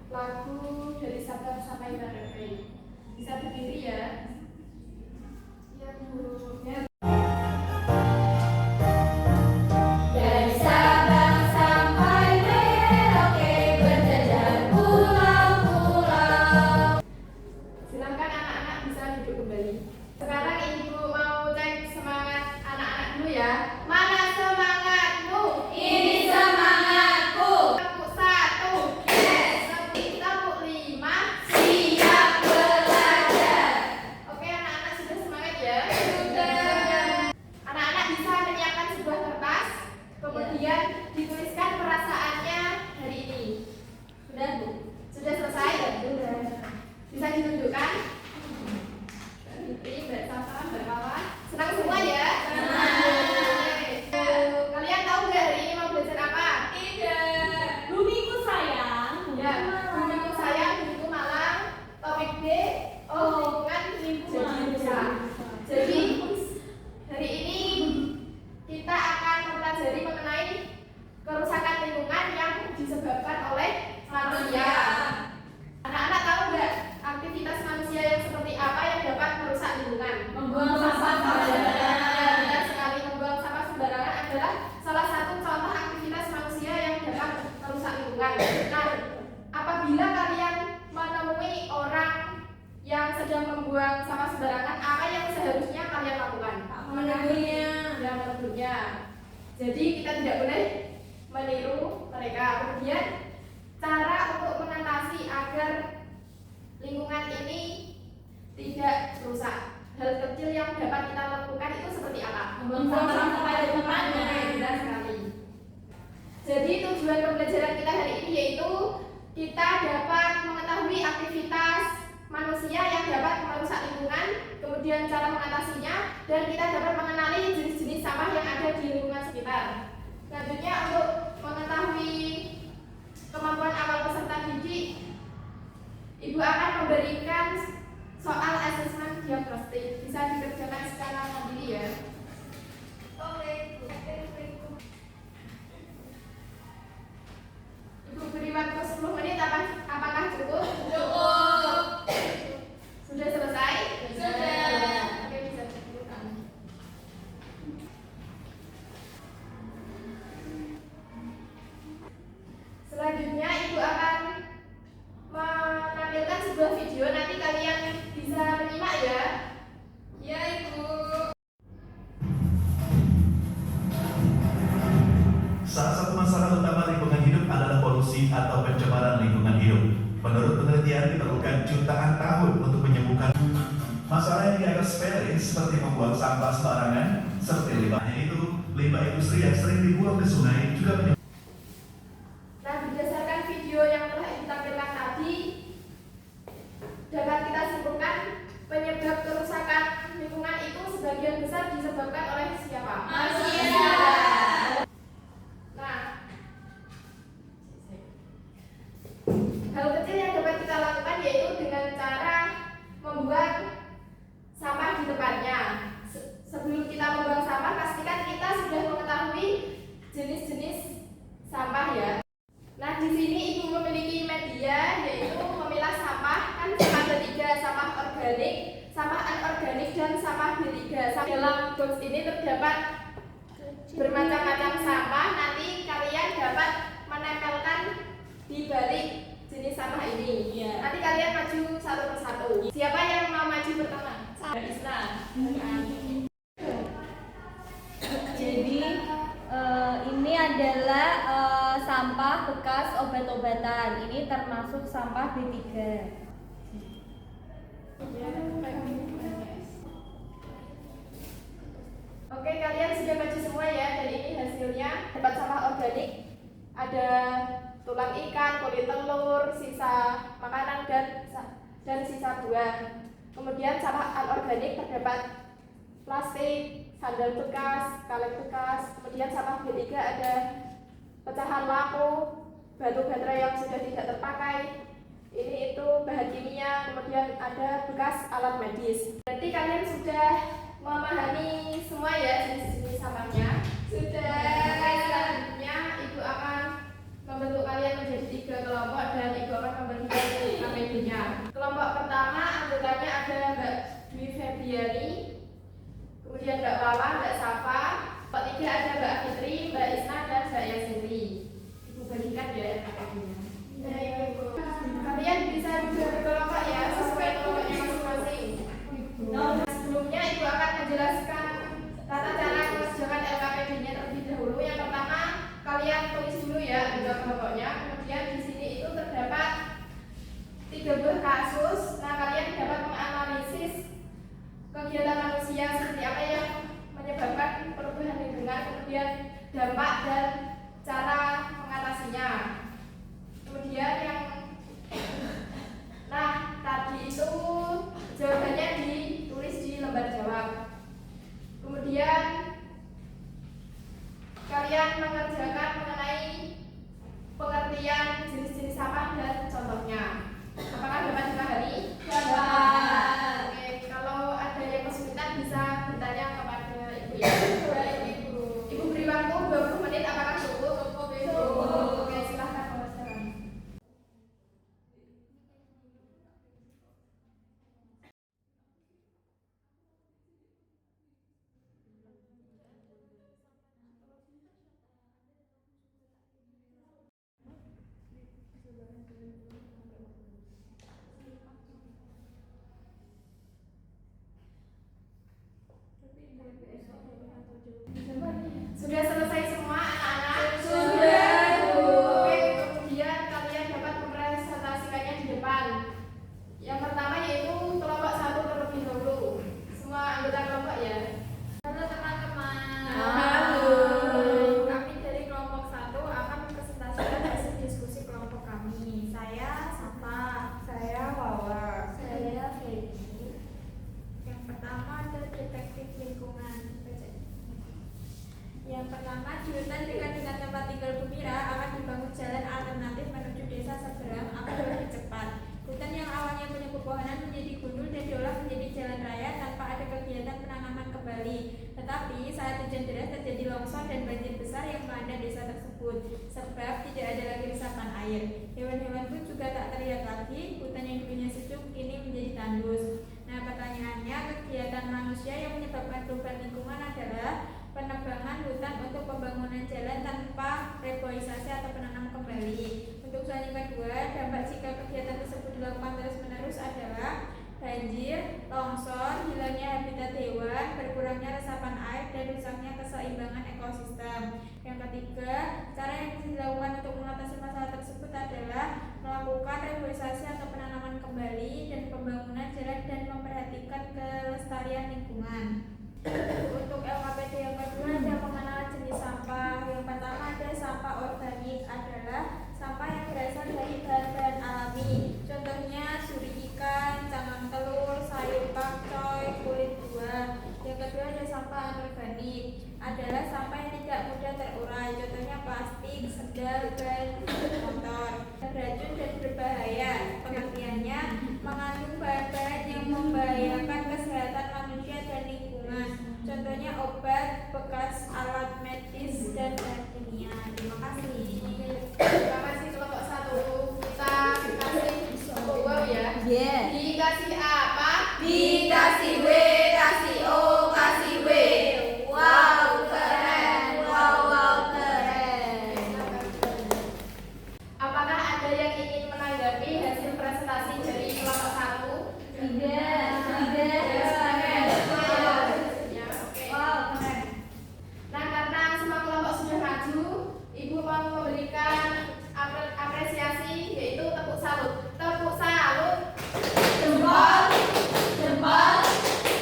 lagu dari Sabang sampai Merauke. Bisa berdiri ya? Ya Bu. Ya. Dari Sabang sampai Merauke berjajar pulau-pulau. Silakan anak-anak bisa duduk kembali. Sekarang Ibu mau cek semangat anak-anak dulu ya. Mana semangatmu? Ini semangatku. Tepuk 1. Yes. Tepuk 5. Siap belajar. Oke, anak-anak sudah semangat ya? Sudah. Anak-anak bisa menyiapkan sebuah kertas, kemudian dituliskan perasaannya hari ini. Sudah Bu? Sudah selesai? Sudah. Bisa ditunjukkan? Ini Mbak Safa, Mbak Kawa. Senang semua ya? Senang. Kalian tahu nggak hari ini mau belajar apa? Tidak. Bumiku sayang. Ya, bumiku sayang, bumiku malang. Topik B, lingkungan jadi rusak. Jadi hari ini kita akan mempelajari mengenai kerusakan lingkungan yang disebabkan oleh manusia. Anak-anak tahu nggak aktivitas manusia yang seperti apa yang dapat merusak lingkungan? Membuang sampah sembarangan. Benar sekali, membuang sampah sembarangan adalah salah satu contoh aktivitas manusia yang dapat merusak lingkungan. Nah, apabila kalian menemui orang yang sedang membuang sampah sembarangan, apa yang seharusnya kalian lakukan? Menegurnya. Ya, menegurnya. Jadi kita tidak boleh meniru mereka. Kemudian cara untuk mengatasi agar lingkungan ini tidak rusak. Hal kecil yang dapat kita lakukan itu seperti apa? Membuang sampah pada tempatnya. Benar sekali. Jadi tujuan pembelajaran kita hari ini yaitu kita dapat mengetahui aktivitas manusia yang dapat merusak lingkungan, kemudian cara mengatasinya, dan kita dapat mengenali jenis-jenis sampah yang ada di lingkungan sekitar. Selanjutnya untuk mengetahui kemampuan awal peserta didik, Ibu akan memberikan soal asesmen diagnostik. Bisa dikerjakan secara mandiri ya. Ibu beri waktu 10 menit, apakah cukup? Cukup. Sudah selesai? Sudah. Oke, bisa dikumpulkan. Selanjutnya Ibu akan menampilkan sebuah video, nanti kalian bisa menyimak ya. Ya, Ibu. Salah satu masalah utama lingkungan hidup adalah polusi atau pencemaran lingkungan hidup. Menurut penelitian diperlukan jutaan tahun untuk menyembuhkan masalah yang dianggap sepele seperti membuang sampah sembarangan, seperti limbahnya itu, limbah industri yang sering dibuang ke sungai juga menyebabkan. Nah, berdasarkan video yang telah ditampilkan tadi, dapat kita simpulkan penyebab kerusakan lingkungan itu sebagian besar disebabkan oleh siapa? Manusia. Nah, hal kecil yang dapat kita lakukan yaitu dengan cara membuang sampah di tempatnya. Sebelum kita membuang sampah, pastikan kita sudah mengetahui jenis-jenis sampah ya. Nah, di sini Ibu memiliki media yaitu memilah sampah. Kan ada 3, sampah organik, sampah anorganik, dan sampah B3. Dalam box ini terdapat bermacam-macam sampah. Nanti kalian dapat menempelkan di balik jenis sampah ini. Iya. Nanti kalian maju satu persatu. Siapa yang mau maju pertama? Islam. Jadi ini adalah sampah bekas obat-obatan. Ini termasuk sampah B3. Oke, kalian sudah maju semua ya. Dan ini hasilnya dapat sampah organik. Ada tulang ikan, kulit telur, sisa makanan dan sisa buah. Kemudian sampah anorganik terdapat plastik, sandal bekas, kaleng bekas. Kemudian sampah B3 ada pecahan lampu, batu baterai yang sudah tidak terpakai. Ini itu bahan kimia. Kemudian ada bekas alat medis. Berarti kalian sudah memahami semua ya jenis-jenis sampahnya. Sudah. Selanjutnya Ibu akan membentuk kalian menjadi 3 kelompok dan Ibu akan membagikan LKPD-nya. Kelompok pertama anggotanya ada Mbak Dwi Febriani, kemudian Mbak Wawan, Mbak Safa. Kelompok 3 ada Mbak Fitri, Mbak Isna, dan Mbak Yasiri. Ibu bagikan ya LKPD-nya. Kalian bisa juga berkelompok ya sesuai kelompoknya masing-masing. Sebelumnya Ibu akan menjelaskan tata cara mengerjakan LKPD-nya terlebih dahulu. Yang pertama, kalian tulis dulu ya juga kelompoknya. Kemudian di sini itu terdapat 3 buah kasus. Nah, kalian dapat menganalisis kegiatan manusia seperti apa yang menyebabkan perubahan lingkungan, kemudian dampak dan cara mengatasinya. Kemudian tadi itu jawabannya ditulis di lembar jawab. Kemudian kalian mengerjakan mengenai pengertian jenis-jenis sampah dan contohnya. Apakah dapat dipahami? Dapat. Oke, kalau ada yang kesulitan bisa bertanya kepada Ibu ya. Ibu beri waktu 20 menit. Apakah cukup? Cukup. Oke, silahkan mulai sekarang. Sudah selesai semua anak-anak? Sudah, Bu. Oke, kemudian kalian dapat mempresentasikannya di depan. Yang pertama yaitu kelompok 1 terlebih dahulu. Semua anggota kelompok ya. Halo teman-teman. Halo. Kami dari kelompok 1 akan mempresentasikan hasil diskusi kelompok kami. Saya Safa. Saya Wawa. Saya Feby. Yang pertama ada detektif lingkungan. Yang pertama, di hutan dekat dengan tempat tinggal Bu Mira akan dibangun jalan alternatif menuju desa seberang agar lebih cepat. Hutan yang awalnya punya pepohonan menjadi gundul dan diolah menjadi jalan raya tanpa ada kegiatan penanaman kembali. Tetapi saat hujan deras terjadi longsor dan banjir besar yang melanda desa tersebut, sebab tidak ada lagi resapan air. Hewan-hewan pun juga tak terlihat lagi. Hutan yang dulunya sejuk kini menjadi tandus. Nah, pertanyaannya, kegiatan manusia yang menyebabkan perubahan lingkungan adalah penebangan hutan untuk pembangunan jalan tanpa reboisasi atau penanam kembali. Untuk soal yang kedua, dampak jika kegiatan tersebut dilakukan terus-menerus adalah banjir, longsor, hilangnya habitat hewan, berkurangnya resapan air, dan rusaknya keseimbangan ekosistem. Yang ketiga, cara yang bisa dilakukan untuk mengatasi masalah tersebut adalah melakukan reboisasi atau penanaman kembali dan pembangunan jalan dan memperhatikan kelestarian lingkungan. Untuk LKPD yang kedua ada pengenalan jenis sampah. Yang pertama ada sampah organik, adalah sampah yang berasal dari bahan-bahan alami. Contohnya suri ikan, cangkang telur, sayur pakcoy, kulit buah. Yang kedua ada sampah anorganik, adalah sampah yang tidak mudah terurai. Contohnya plastik, sendal, ban motor. Beracun dan berbahaya. Pengertiannya mengandung bahan-bahan yang membahayakan kesehatan manusia dan lingkungan. Contohnya obat, bekas alat medis, dan bahan kimia. Terima kasih. Terima kasih kelompok 1. Kita kasih wow ya. Dikasih apa? Dikasih W, kasih O, kasih W. Wow, keren. Wow, keren. Apakah ada yang ingin menanggapi hasil presentasi dari kelompok 1? Tidak. Wow, keren. Nah, karena semua kelompok sudah maju, Ibu mau memberikan apresiasi, yaitu tepuk salut. Tepuk salut. Jempol,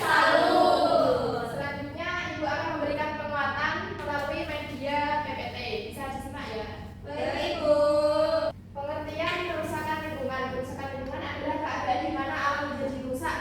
salut. Selanjutnya Ibu akan memberikan penguatan melalui media PPT. Bisa disimak ya. Baik, Ibu. Pengertian kerusakan lingkungan. Kerusakan lingkungan adalah keadaan di mana alam menjadi rusak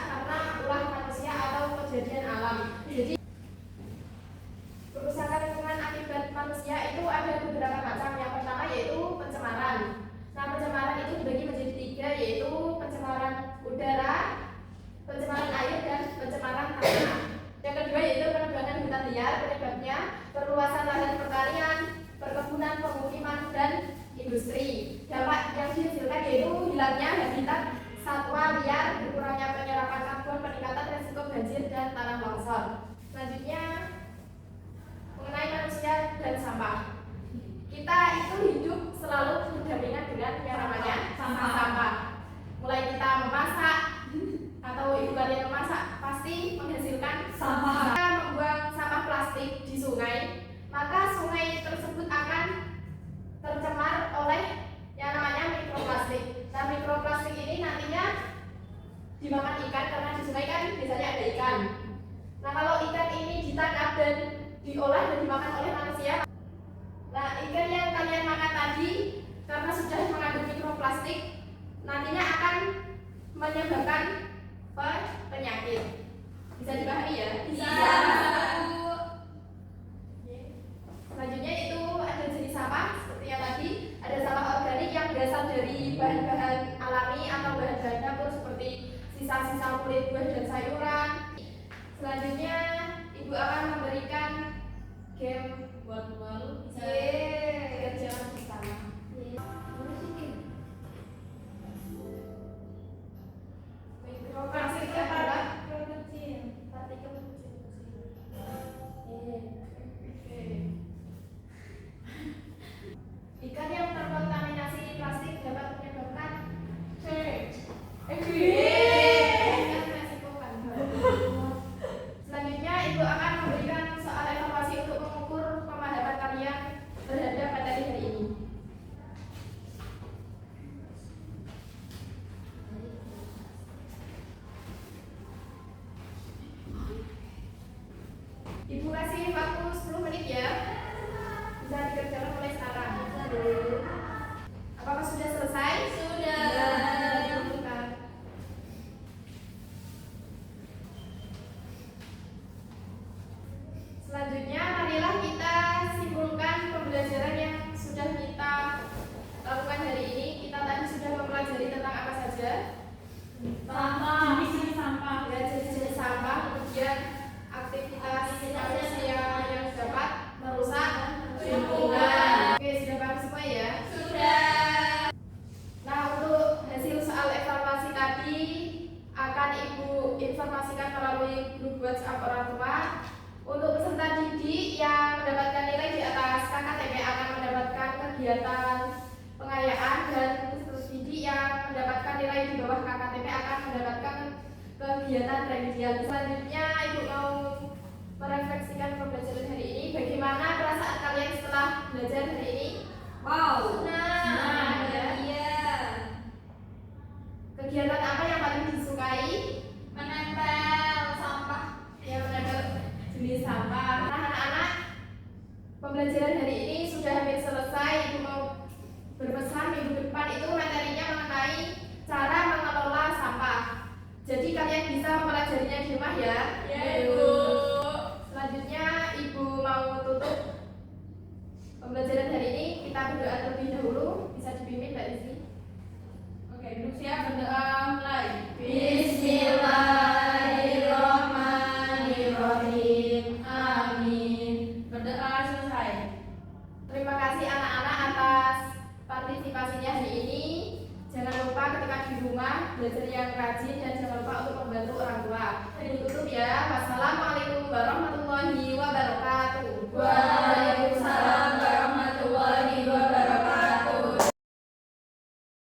habitat satwa liar, berkurangnya penyerapan karbon, peningkatan resiko banjir dan tanah longsor. Selanjutnya mengenai manusia dan sampah. Kita itu hidup selalu berdampingan dengan yang namanya sampah. Mulai kita memasak atau ibu kalian memasak pasti menghasilkan sampah. Kita membuang sampah plastik di sungai, maka sungai tersebut akan tercemar oleh yang namanya mikroplastik. Nah, mikroplastik ini nantinya dimakan ikan karena di sungai kan biasanya ada ikan. Nah, kalau ikan ini ditangkap dan diolah dan dimakan oleh manusia, nah ikan yang kalian makan tadi karena sudah mengandung mikroplastik nantinya akan menyebabkan penyakit. Bisa dipahami ya? Bisa. Selanjutnya itu ada jenis sampah seperti yang tadi, ada sampah organik yang berasal dari bahan-bahan alami atau bahan-bahan dapur seperti sisa-sisa kulit buah dan sayuran. Selanjutnya ibu akan memberikan game Buat kerjaan bersama. Mikroplastik adalah partikel kecil-kecil. Ikan yang terkontaminasi plastik dapat menyebabkan resiko kanker. Selanjutnya ibu akan memberikan soal evaluasi untuk mengukur pemahaman kalian terhadap materi hari ini. Ibu kasih waktu 10 menit ya. Bisa dikerjakan mulai sekarang. Apakah sudah selesai? Sudah. Bukan. Selanjutnya marilah kita simpulkan pembelajaran yang sudah kita lakukan hari ini. Kita tadi sudah mempelajari tentang apa saja? Jenis-jenis sampah. Ya, jenis-jenis sampah, kemudian aktivitas manusia yang dapat merusak lingkungan. Oke, sudah paham semua ya? Sudah. Nah, untuk hasil soal evaluasi tadi akan ibu informasikan melalui grup WhatsApp orang tua. Untuk peserta didik yang mendapatkan nilai di atas KKTP akan mendapatkan kegiatan pengayaan, dan peserta didik yang mendapatkan nilai di bawah KKTP akan mendapatkan kegiatan remedial. Selanjutnya ibu mau merefleksikan pembelajaran hari ini. Bagaimana perasaan kalian setelah belajar hari ini? Wow. Nah, ya. Iya. Kegiatan apa yang paling disukai? Menempel sampah. Yang menempel jenis sampah. Nah, anak-anak, pembelajaran hari ini sudah hampir selesai. Ibu mau berpesan minggu depan itu materinya mengenai cara mengelola sampah. Jadi kalian bisa mempelajarinya di rumah ya. Ya, Ibu. Selanjutnya ibu mau tutup pembelajaran hari ini. Kita berdoa terlebih dahulu. Bisa dipimpin Mbak Rizky. Oke, duduk siap, berdoa mulai. Bismillahirrahmanirrahim. Amin. Berdoa selesai. Terima kasih anak-anak atas partisipasinya hari ini. Jangan lupa ketika di rumah belajar yang rajin dan jangan lupa untuk membantu orang tua. Ibu tutup ya. Wassalamualaikum warahmatullahi wabarakatuh. Waalaikumsalam.